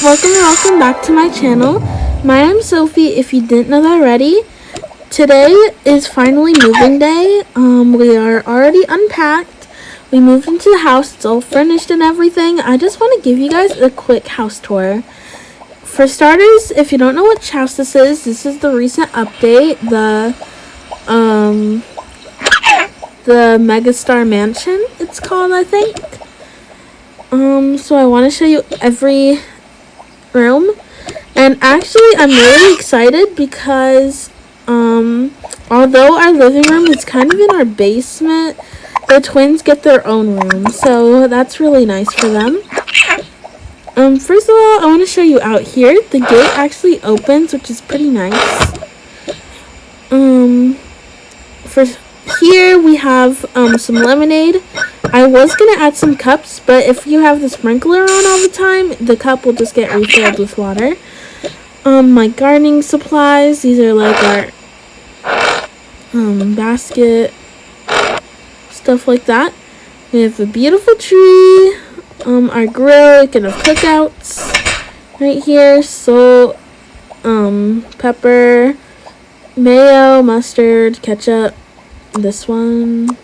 welcome back to my channel. My name's Sophie, if you didn't know that already. Today is finally moving day. We are already unpacked. We moved into the house, it's all furnished and everything. I just want to give you guys a quick house tour. For starters, if you don't know which house this is the recent update, the Megastar Mansion, it's called, I think. So I want to show you every room, and actually I'm really excited because although our living room is kind of in our basement, the twins get their own room, so that's really nice for them. First of all, I want to show you out here. The gate actually opens, which is pretty nice. For here we have some lemonade. I was gonna add some cups, but if you have the sprinkler on all the time, the cup will just get refilled with water. My gardening supplies, these are like our basket, stuff like that. We have a beautiful tree, our grill, we can have cookouts right here, salt, pepper, mayo, mustard, ketchup, this one.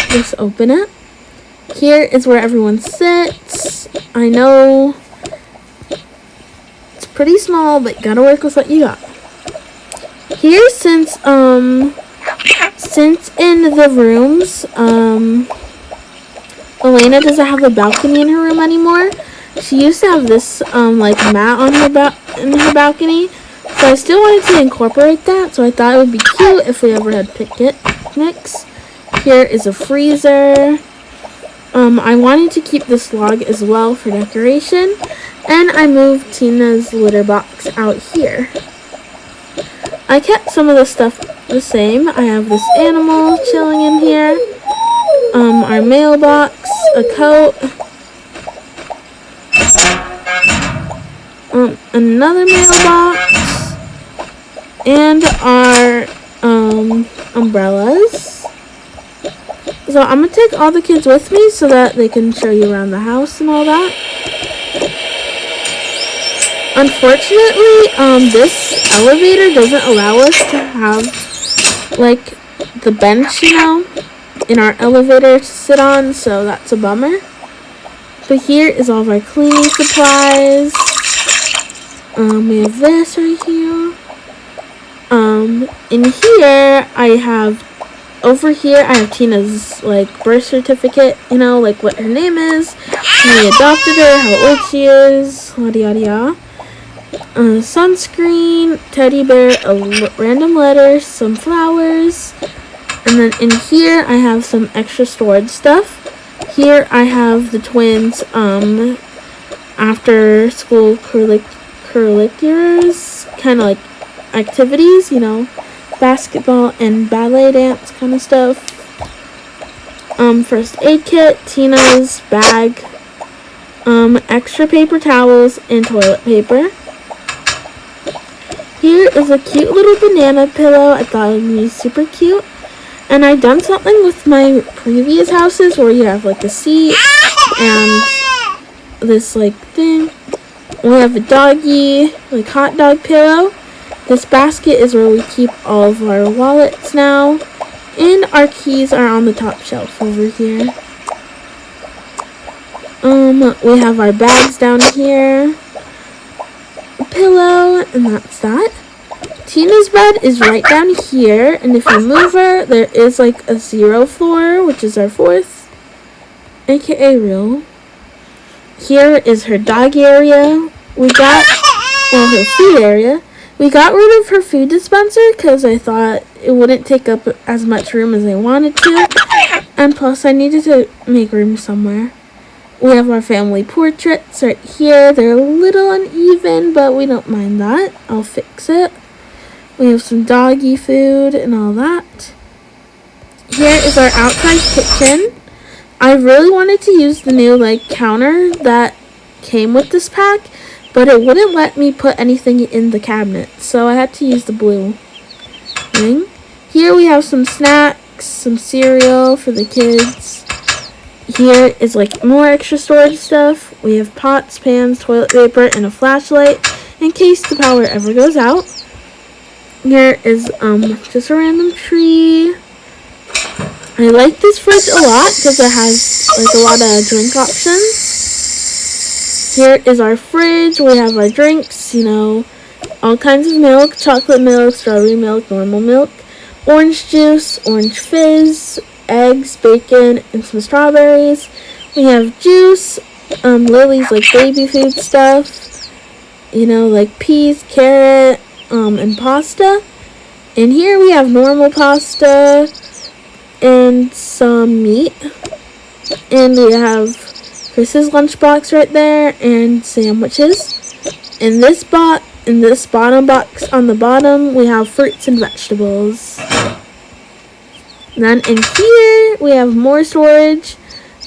Just open it. Here is where everyone sits. I know it's pretty small, but you gotta work with what you got. Here, since in the rooms, Elena doesn't have a balcony in her room anymore. She used to have this like mat on in her balcony, so I still wanted to incorporate that. So I thought it would be cute if we ever had picnics. Here is a freezer. I wanted to keep this log as well for decoration, and I moved Tina's litter box out here. I kept some of the stuff the same. I have this animal chilling in here, our mailbox, a coat, another mailbox, and our umbrellas. So I'm going to take all the kids with me so that they can show you around the house and all that. Unfortunately, this elevator doesn't allow us to have, like, the bench, in our elevator to sit on, so that's a bummer. But here is all of our cleaning supplies. We have this right here. In here, over here, I have Tina's, like, birth certificate, like what her name is, when we adopted her, how old she is, yada yada yada. Sunscreen, teddy bear, a random letter, some flowers, and then in here, I have some extra storage stuff. Here, I have the twins, after school curriculars, kind of like activities, basketball and ballet dance kind of stuff. First aid kit, Tina's bag, extra paper towels and toilet paper. Here is a cute little banana pillow. I thought it would be super cute. And I've done something with my previous houses where you have like a seat and this like thing. We have a doggy, like hot dog pillow. This basket is where we keep all of our wallets now, and our keys are on the top shelf over here. We have our bags down here, a pillow, and that's that. Tina's bed is right down here, and if you move her, there is like a 0 floor, which is our 4th, aka room. Here is her dog area. Her food area. We got rid of her food dispenser because I thought it wouldn't take up as much room as I wanted to. And plus I needed to make room somewhere. We have our family portraits right here. They're a little uneven, but we don't mind that. I'll fix it. We have some doggy food and all that. Here is our outside kitchen. I really wanted to use the new counter that came with this pack, but it wouldn't let me put anything in the cabinet, so I had to use the blue thing. Here we have some snacks, some cereal for the kids. Here is more extra storage stuff. We have pots, pans, toilet paper, and a flashlight in case the power ever goes out. Here is just a random tree. I like this fridge a lot because it has like a lot of drink options. Here is our fridge. We have our drinks, you know, all kinds of milk, chocolate milk, strawberry milk, normal milk, orange juice, orange fizz, eggs, bacon, and some strawberries. We have juice, Lily's like baby food stuff, you know, like peas, carrot, and pasta. And here we have normal pasta and some meat. And we have Chris's lunchbox right there and sandwiches. In this bottom box on the bottom, we have fruits and vegetables. Then in here, we have more storage,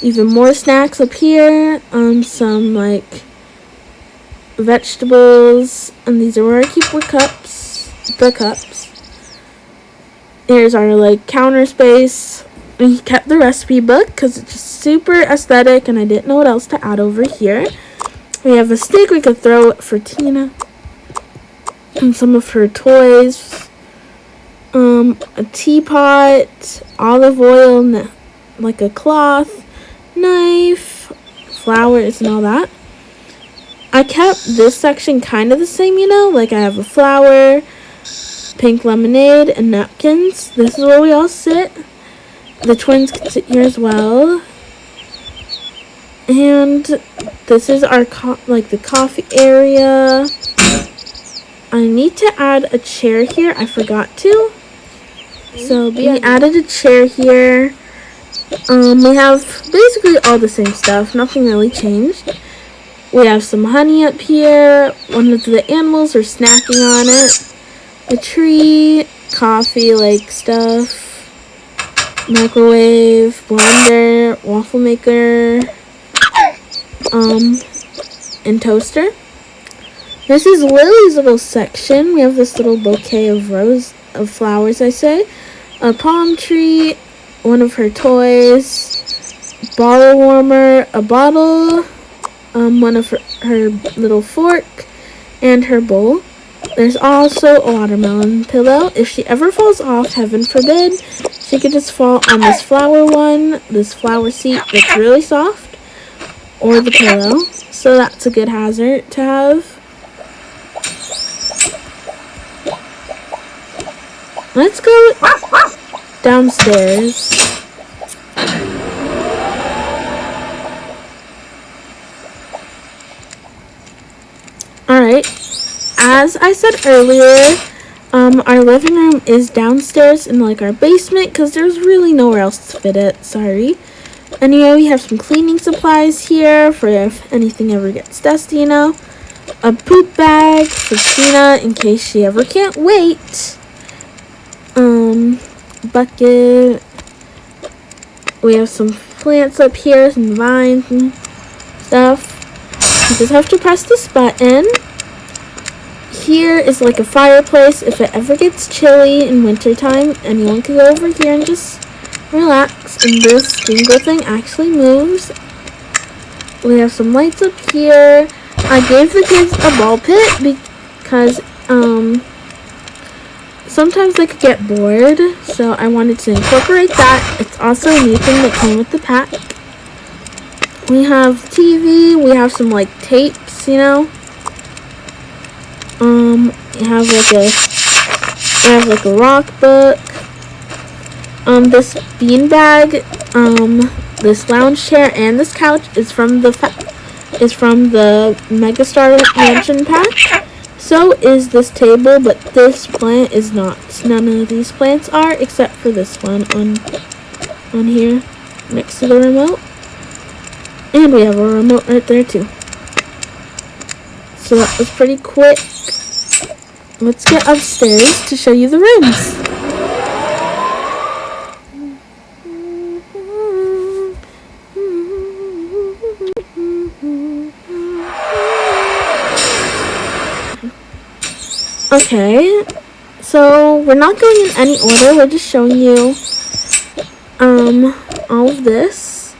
even more snacks up here, some like vegetables, and these are where I keep the cups. Here's our like counter space. We kept the recipe book because it's just super aesthetic and I didn't know what else to add over here. We have a stick we could throw for Tina and some of her toys. A teapot, olive oil, like a cloth, knife, flowers, and all that. I kept this section kind of the same, you know, like I have a flower, pink lemonade, and napkins. This is where we all sit. The twins can sit here as well. And this is our the coffee area. I need to add a chair here. I forgot to. So we added a chair here. We have basically all the same stuff. Nothing really changed. We have some honey up here. One of the animals are snacking on it. A tree, coffee like stuff, microwave, blender, waffle maker, and toaster. This is Lily's little section. We have this little bouquet of flowers, a palm tree, one of her toys, bottle warmer, a bottle, one of her little fork, and her bowl. There's also a watermelon pillow. If she ever falls off, heaven forbid, she could just fall on this flower seat that's really soft, or the pillow. So that's a good hazard to have. Let's go downstairs. Alright, as I said earlier, our living room is downstairs in like our basement because there's really nowhere else to fit it, sorry. Anyway, we have some cleaning supplies here for if anything ever gets dusty, you know. A poop bag for Tina in case she ever can't wait. Bucket. We have some plants up here, some vines and stuff. You just have to press this button. Here is like a fireplace. If it ever gets chilly in wintertime, anyone can go over here and just relax. And this jingle thing actually moves. We have some lights up here. I gave the kids a ball pit because sometimes they could get bored, so I wanted to incorporate that. It's also a new thing that came with the pack. We have TV, we have some like tapes, you know. We have like a rock book. This beanbag, this lounge chair, and this couch is from the Megastar Mansion pack. So is this table, but this plant is not. None of these plants are, except for this one on here, next to the remote. And we have a remote right there too. So that was pretty quick. Let's get upstairs to show you the rooms. Okay, so we're not going in any order, we're just showing you all of this.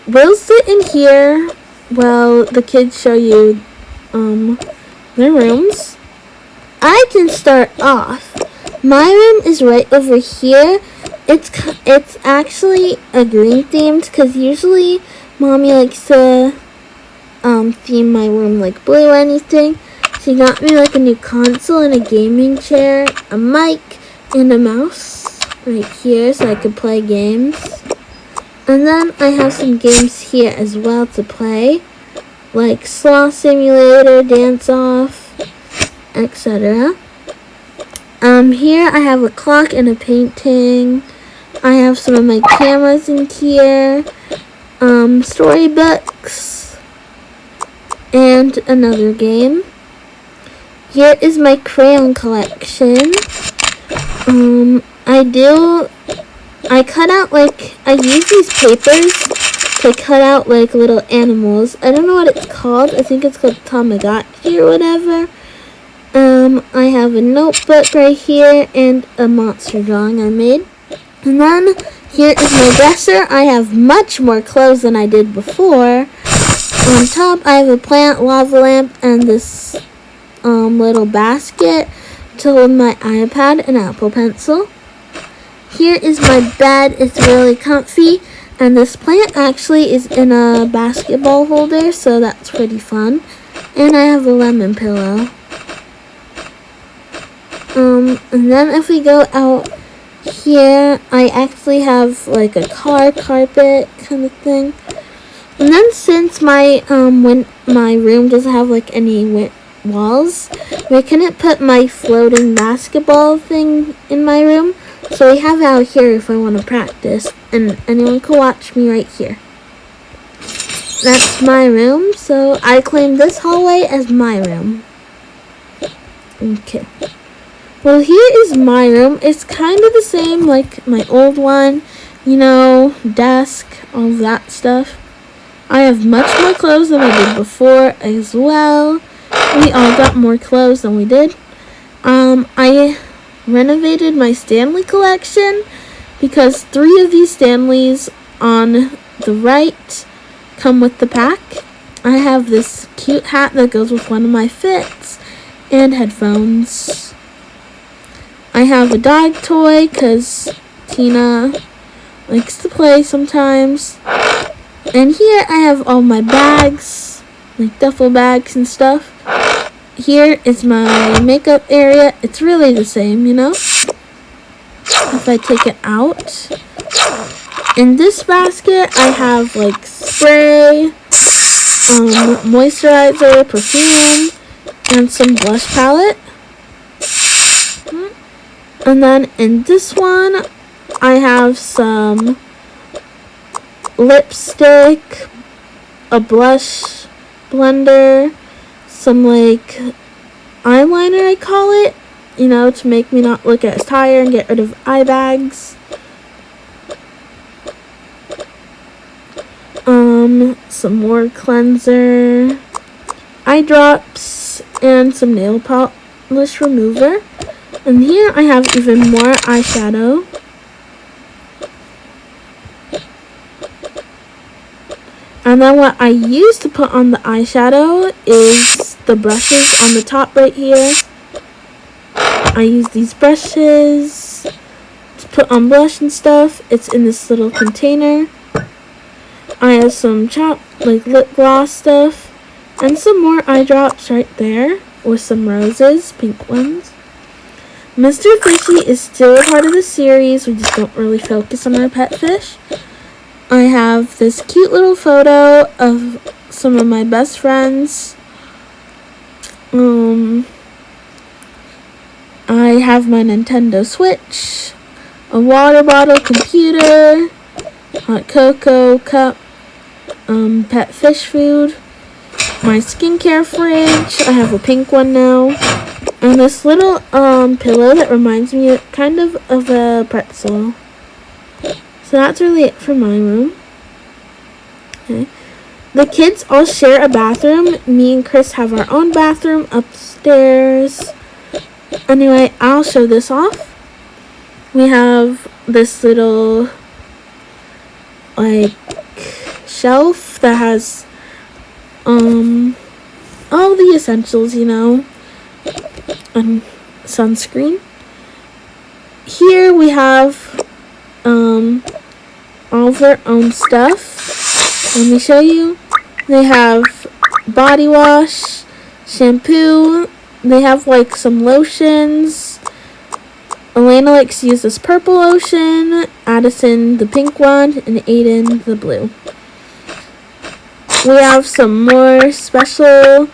We'll sit in here well, the kids show you their rooms. I can start off. My room is right over here. It's actually a green themed because usually mommy likes to theme my room like blue or anything. She got me like a new console and a gaming chair, a mic, and a mouse right here so I could play games. And then I have some games here as well to play, like Sloth Simulator, Dance Off, etc. Here I have a clock and a painting. I have some of my cameras in here, storybooks, and another game. Here is my crayon collection. I cut out I use these papers to cut out like little animals. I don't know what it's called. I think it's called Tamagotchi or whatever. I have a notebook right here and a monster drawing I made. And then here is my dresser. I have much more clothes than I did before. On top I have a plant, lava lamp, and this little basket to hold my iPad and Apple Pencil. Here is my bed. It's really comfy, and this plant actually is in a basketball holder, so that's pretty fun. And I have a lemon pillow. And then if we go out here, I actually have like a car carpet kind of thing. And then since my my room doesn't have like any walls, we couldn't put my floating basketball thing in my room, so we have it out here if I want to practice, and anyone can watch me right here. That's my room, so I claim this hallway as my room. Okay. Well, here is my room. It's kind of the same like my old one, you know, desk, all that stuff. I have much more clothes than I did before as well. We all got more clothes than we did. I renovated my Stanley collection because 3 of these Stanleys on the right come with the pack. I have this cute hat that goes with one of my fits and headphones. I have a dog toy because Tina likes to play sometimes. And here I have all my bags, like duffel bags and stuff. Here is my makeup area. It's really the same, you know, if I take it out. In this basket, I have like spray, moisturizer, perfume, and some blush palette. And then in this one, I have some lipstick, a blush blender, some like eyeliner I call it, you know, to make me not look as tired and get rid of eye bags. Some more cleanser, eye drops, and some nail polish remover. And here I have even more eyeshadow. And then what I use to put on the eyeshadow is the brushes on the top right here. I use these brushes to put on blush and stuff. It's in this little container. I have some like lip gloss stuff and some more eye drops right there with some roses, pink ones. Mr. Fishy is still a part of the series. We just don't really focus on our pet fish. I have this cute little photo of some of my best friends. I have my Nintendo Switch, a water bottle, computer, hot cocoa cup, pet fish food, my skincare fridge. I have a pink one now, and this little pillow that reminds me kind of a pretzel. So that's really it for my room. Okay. The kids all share a bathroom. Me and Chris have our own bathroom upstairs. Anyway, I'll show this off. We have this little like shelf that has all the essentials, you know, and sunscreen. Here we have all of their own stuff. Let me show you. They have body wash, shampoo. They have like some lotions. Elena likes to use this purple lotion, Addison the pink one, and Aiden the blue. We have some more special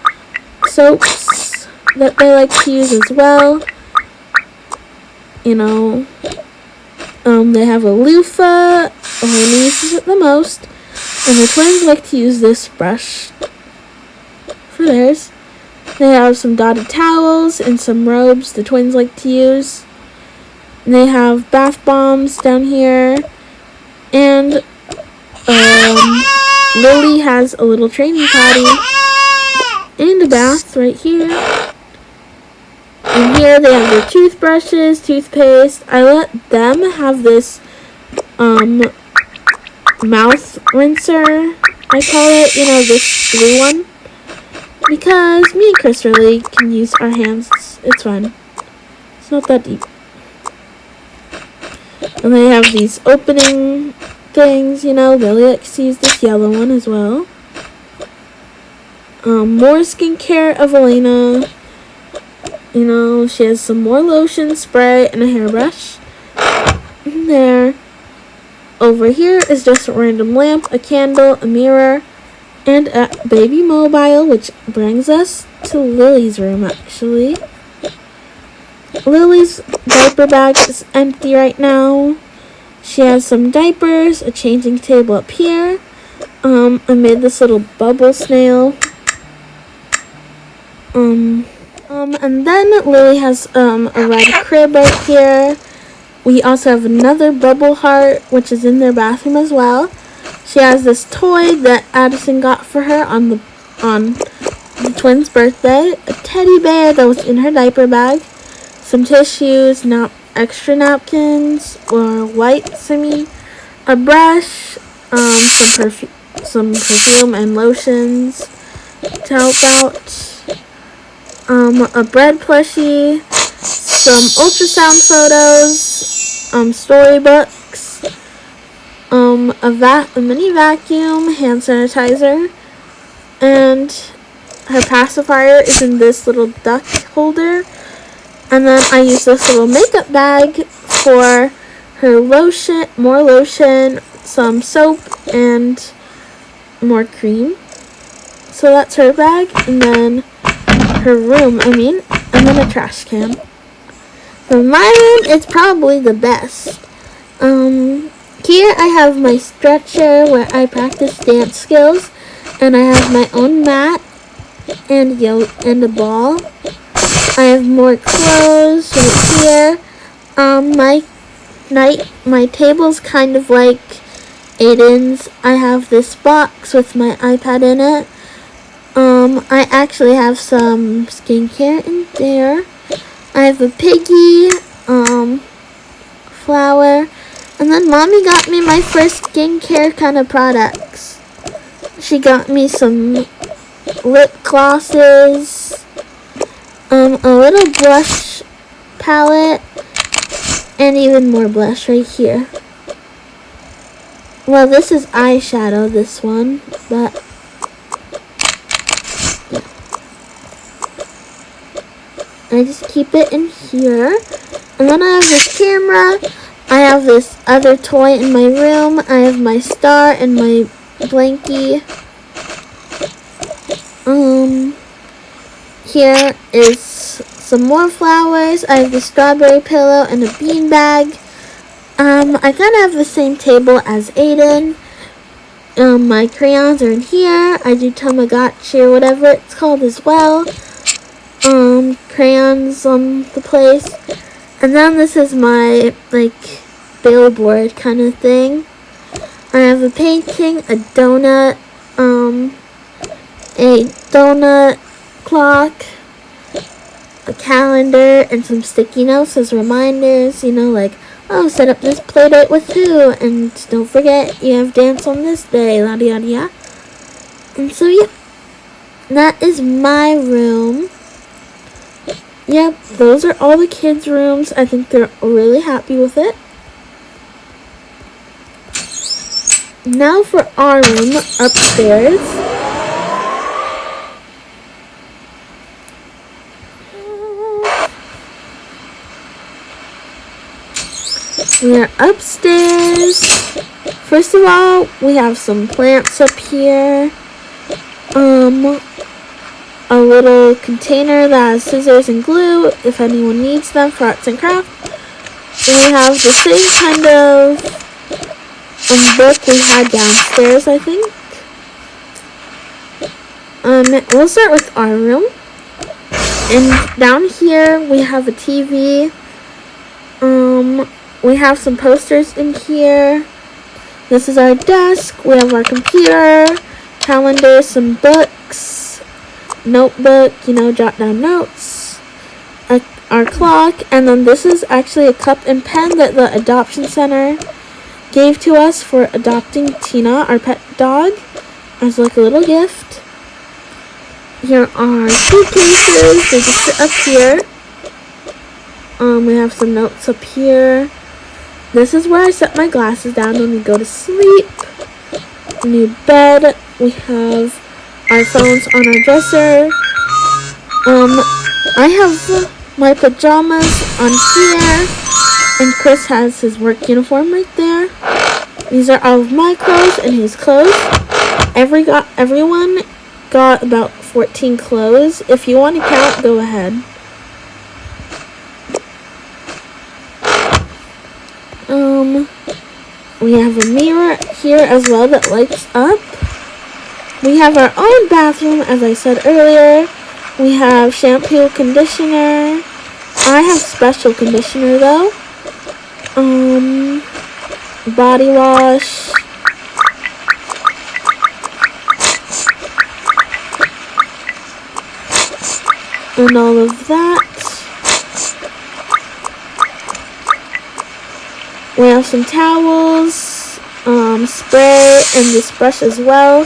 soaps that they like to use as well. You know, they have a loofah. Elena uses it the most, and the twins like to use this brush for theirs. They have some dotted towels and some robes the twins like to use. And they have bath bombs down here, and Lily has a little training potty and a bath right here. And here they have their toothbrushes, toothpaste. I let them have this mouth rinser, I call it, you know, this blue one, because me and Chris really can use our hands. It's fine. It's not that deep. And they have these opening things, you know. Lily likes to use this yellow one as well. More skincare of Elena. You know, she has some more lotion, spray, and a hairbrush. And there. Over here is just a random lamp, a candle, a mirror, and a baby mobile, which brings us to Lily's room, actually. Lily's diaper bag is empty right now. She has some diapers, a changing table up here. I made this little bubble snail. And then Lily has a red crib right here. We also have another bubble heart, which is in their bathroom as well. She has this toy that Addison got for her on the twins' birthday. A teddy bear that was in her diaper bag. Some tissues, extra napkins, or wipes, a brush, some perfume and lotions to help out, a bread plushie, some ultrasound photos, storybooks, a mini vacuum, hand sanitizer, and her pacifier is in this little duck holder. And then I use this little makeup bag for her lotion, more lotion, some soap, and more cream. So that's her bag, and then her room, and then a trash can. For my room, it's probably the best. Here I have my stretcher where I practice dance skills, and I have my own mat and a ball. I have more clothes right here. My table's kind of like Aiden's. I have this box with my iPad in it. I actually have some skincare in there. I have a piggy, flower, and then Mommy got me my first skincare kind of products. She got me some lip glosses, a little blush palette, and even more blush right here. Well, this is eyeshadow, this one, but yeah. I just keep it in here. And then I have this camera. I have this other toy in my room. I have my star and my blankie. Here is some more flowers. I have the strawberry pillow and a bean bag. I kind of have the same table as Aiden. My crayons are in here. I do Tamagotchi or whatever it's called as well. Crayons on the place. And then this is my, billboard kind of thing. I have a painting, a donut clock, a calendar, and some sticky notes as reminders, set up this play date with who, and don't forget, you have dance on this day, la-di-da-di-da. And so, yeah. That is my room. Yep, those are all the kids' rooms. I think they're really happy with it. Now for our room upstairs. We are upstairs. First of all, we have some plants up here. A little container that has scissors and glue if anyone needs them for arts and crafts. We have the same kind of book we had downstairs, I think. We'll start with our room. And down here we have a TV. We have some posters in here. This is our desk. We have our computer, calendar, some books, notebook, jot down notes, our clock, and then this is actually a cup and pen that the adoption center gave to us for adopting Tina, our pet dog, as like a little gift. Here are suitcases. They just sit up here. We have some notes up here. This is where I set my glasses down when we go to sleep. New bed. We have our phones on our dresser. I have my pajamas on here, and Chris has his work uniform right there. These are all of my clothes and his clothes. Everyone got about 14 clothes. If you want to count, go ahead. We have a mirror here as well that lights up. We have our own bathroom, as I said earlier. We have shampoo, conditioner. I have special conditioner though. Body wash. And all of that. We have some towels, spray, and this brush as well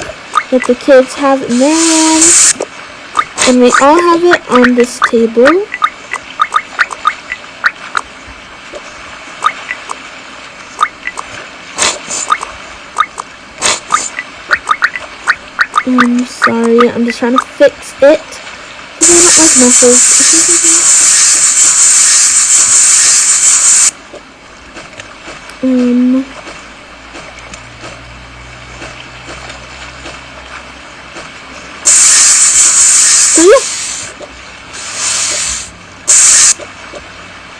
that the kids have in their room. And we all have it on this table. I'm sorry, I'm just trying to fix it. I don't like messes.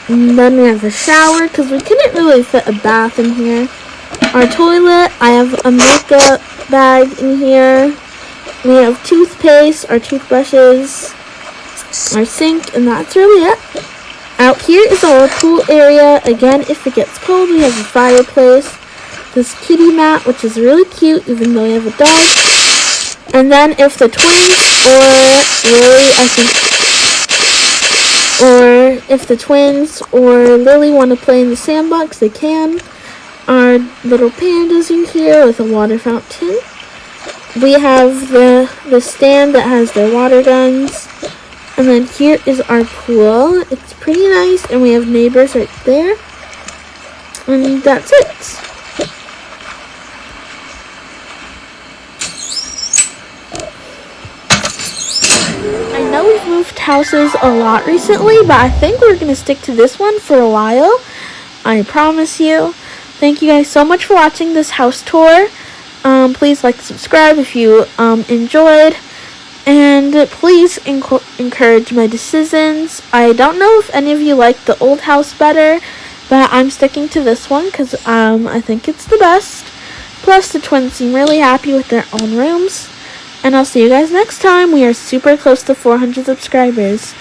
And then we have a shower because we couldn't really fit a bath in here. Our toilet, I have a makeup bag in here. We have toothpaste, our toothbrushes, our sink, and that's really it. Out here is our pool area. Again, if it gets cold, we have a fireplace. This kitty mat, which is really cute, even though we have a dog. And then if the twins, if the twins or Lily want to play in the sandbox, they can. Our little pandas in here with a water fountain. We have the stand that has their water guns. And then here is our pool. It's pretty nice, and we have neighbors right there. And that's it. I know we've moved houses a lot recently, but I think we're going to stick to this one for a while. I promise you. Thank you guys so much for watching this house tour. Please like, subscribe if you enjoyed. And please encourage my decisions. I don't know if any of you like the old house better, but I'm sticking to this one because I think it's the best. Plus, the twins seem really happy with their own rooms. And I'll see you guys next time. We are super close to 400 subscribers.